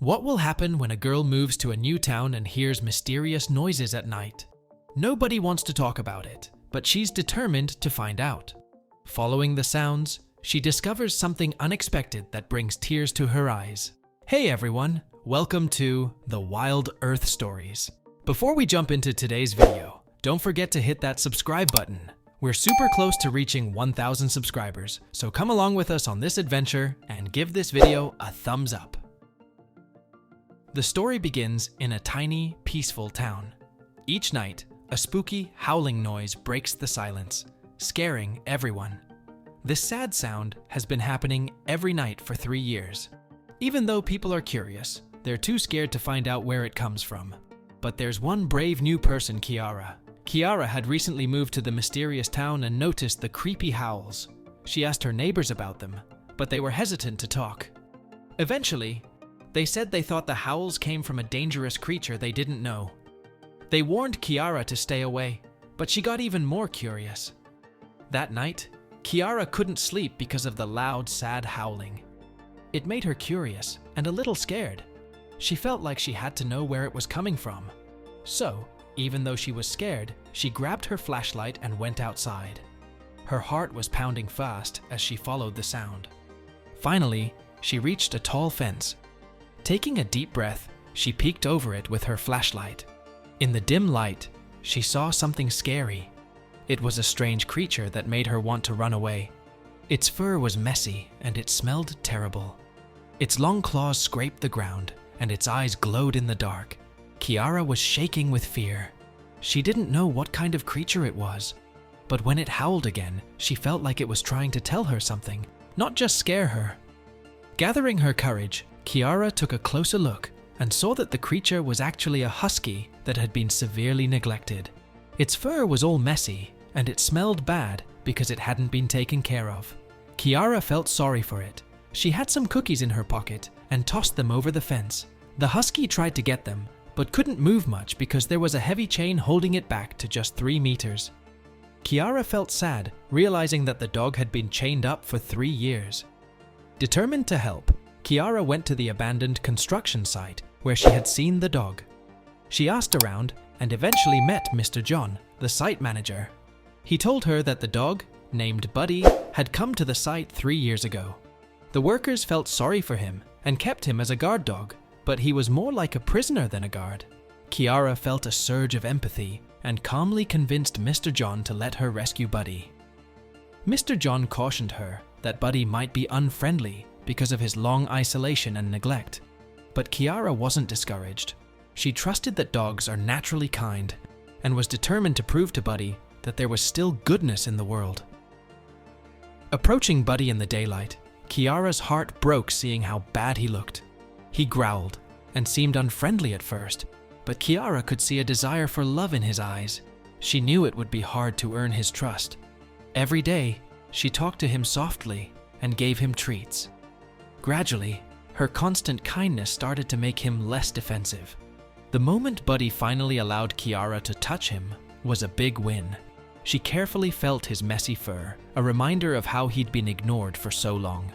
What will happen when a girl moves to a new town and hears mysterious noises at night? Nobody wants to talk about it, but she's determined to find out. Following the sounds, she discovers something unexpected that brings tears to her eyes. Hey everyone, welcome to the WildEarth Stories. Before we jump into today's video, don't forget to hit that subscribe button. We're super close to reaching 1,000 subscribers, so come along with us on this adventure and give this video a thumbs up. The story begins in a tiny, peaceful town. Each night, a spooky, howling noise breaks the silence, scaring everyone. This sad sound has been happening every night for 3 years. Even though people are curious, they're too scared to find out where it comes from. But there's one brave new person, Kiara. Kiara had recently moved to the mysterious town and noticed the creepy howls. She asked her neighbors about them, but they were hesitant to talk. Eventually, they said they thought the howls came from a dangerous creature they didn't know. They warned Kiara to stay away, but she got even more curious. That night, Kiara couldn't sleep because of the loud, sad howling. It made her curious and a little scared. She felt like she had to know where it was coming from. So, even though she was scared, she grabbed her flashlight and went outside. Her heart was pounding fast as she followed the sound. Finally, she reached a tall fence. Taking a deep breath, she peeked over it with her flashlight. In the dim light, she saw something scary. It was a strange creature that made her want to run away. Its fur was messy and it smelled terrible. Its long claws scraped the ground and its eyes glowed in the dark. Kiara was shaking with fear. She didn't know what kind of creature it was, but when it howled again, she felt like it was trying to tell her something, not just scare her. Gathering her courage, Kiara took a closer look and saw that the creature was actually a husky that had been severely neglected. Its fur was all messy and it smelled bad because it hadn't been taken care of. Kiara felt sorry for it. She had some cookies in her pocket and tossed them over the fence. The husky tried to get them, but couldn't move much because there was a heavy chain holding it back to just 3 meters. Kiara felt sad, realizing that the dog had been chained up for 3 years. Determined to help, Kiara went to the abandoned construction site where she had seen the dog. She asked around and eventually met Mr. John, the site manager. He told her that the dog, named Buddy, had come to the site 3 years ago. The workers felt sorry for him and kept him as a guard dog, but he was more like a prisoner than a guard. Kiara felt a surge of empathy and calmly convinced Mr. John to let her rescue Buddy. Mr. John cautioned her that Buddy might be unfriendly because of his long isolation and neglect. But Kiara wasn't discouraged. She trusted that dogs are naturally kind and was determined to prove to Buddy that there was still goodness in the world. Approaching Buddy in the daylight, Kiara's heart broke seeing how bad he looked. He growled and seemed unfriendly at first, but Kiara could see a desire for love in his eyes. She knew it would be hard to earn his trust. Every day, she talked to him softly and gave him treats. Gradually, her constant kindness started to make him less defensive. The moment Buddy finally allowed Kiara to touch him was a big win. She carefully felt his messy fur, a reminder of how he'd been ignored for so long.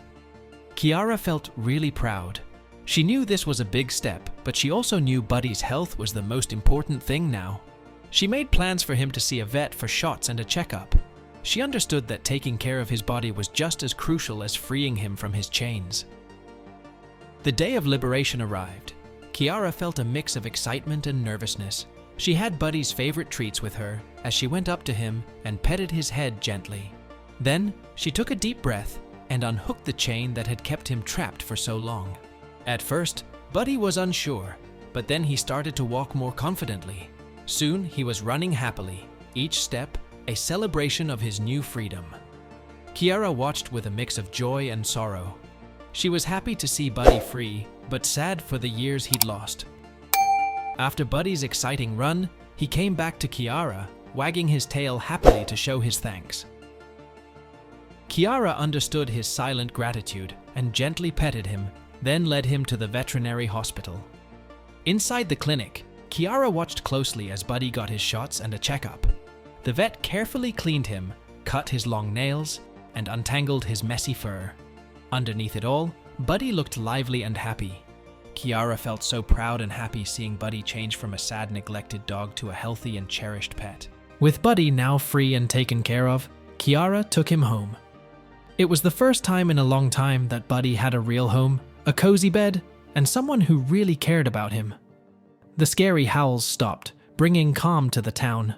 Kiara felt really proud. She knew this was a big step, but she also knew Buddy's health was the most important thing now. She made plans for him to see a vet for shots and a checkup. She understood that taking care of his body was just as crucial as freeing him from his chains. The day of liberation arrived. Kiara felt a mix of excitement and nervousness. She had Buddy's favorite treats with her as she went up to him and petted his head gently. Then, she took a deep breath and unhooked the chain that had kept him trapped for so long. At first, Buddy was unsure, but then he started to walk more confidently. Soon, he was running happily, each step a celebration of his new freedom. Kiara watched with a mix of joy and sorrow. She was happy to see Buddy free, but sad for the years he'd lost. After Buddy's exciting run, he came back to Kiara, wagging his tail happily to show his thanks. Kiara understood his silent gratitude and gently petted him, then led him to the veterinary hospital. Inside the clinic, Kiara watched closely as Buddy got his shots and a checkup. The vet carefully cleaned him, cut his long nails, and untangled his messy fur. Underneath it all, Buddy looked lively and happy. Kiara felt so proud and happy seeing Buddy change from a sad, neglected dog to a healthy and cherished pet. With Buddy now free and taken care of, Kiara took him home. It was the first time in a long time that Buddy had a real home, a cozy bed, and someone who really cared about him. The scary howls stopped, bringing calm to the town.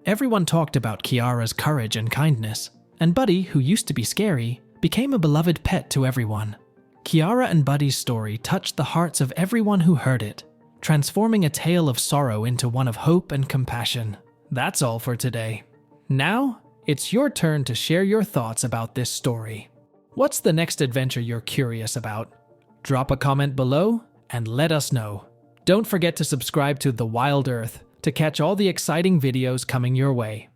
Everyone talked about Kiara's courage and kindness, and Buddy, who used to be scary, became a beloved pet to everyone. Kiara and Buddy's story touched the hearts of everyone who heard it, transforming a tale of sorrow into one of hope and compassion. That's all for today. Now, it's your turn to share your thoughts about this story. What's the next adventure you're curious about? Drop a comment below and let us know. Don't forget to subscribe to the WildEarth to catch all the exciting videos coming your way.